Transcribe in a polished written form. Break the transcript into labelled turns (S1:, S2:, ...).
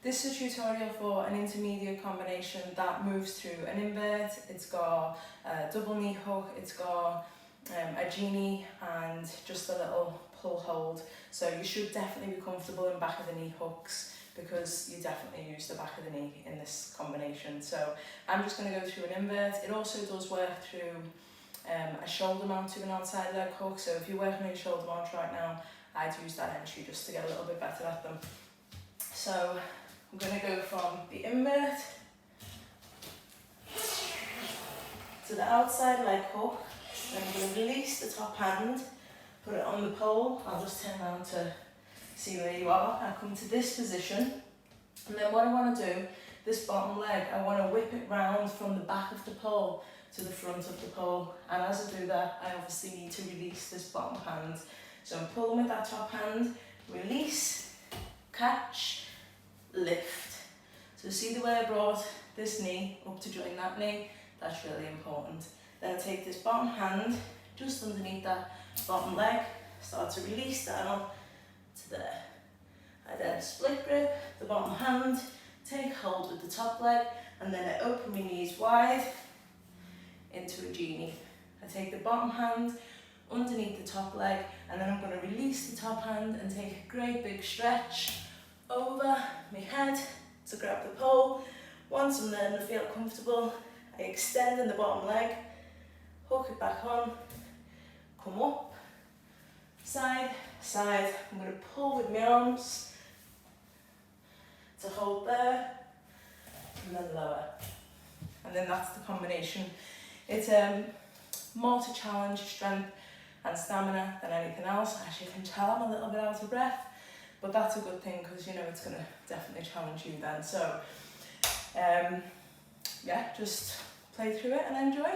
S1: This is a tutorial for an intermediate combination that moves through an invert. It's got a double knee hook, it's got a genie and just a little pull hold. So you should definitely be comfortable in back of the knee hooks because you definitely use the back of the knee in this combination. So I'm just going to go through an invert. It also does work through a shoulder mount to an outside leg hook. So if you're working on your shoulder mount right now, I'd use that entry just to get a little bit better at them. So I'm going to go from the invert to the outside leg hook. Then I'm going to release the top hand, put it on the pole. I'll just turn around to see where you are. I come to this position, and then what I want to do, this bottom leg, I want to whip it round from the back of the pole to the front of the pole. And as I do that, I obviously need to release this bottom hand. So I'm pulling with that top hand, release, catch, lift. So see the way I brought this knee up to join that knee? That's really important. Then I take this bottom hand just underneath that bottom leg, start to release that up to there. I then split grip the bottom hand, take hold with the top leg, and then I open my knees wide into a genie. I take the bottom hand underneath the top leg, and then I'm going to release the top hand and take a great big stretch over my head to grab the pole. Once I'm there and I feel comfortable, I extend in the bottom leg, hook it back on, come up, side, side. I'm going to pull with my arms to hold there, and then lower. And then that's the combination. It's more to challenge strength and stamina than anything else. As you can tell, I'm a little bit out of breath, but that's a good thing because you know it's going to definitely challenge you then. So yeah, just play through it and enjoy.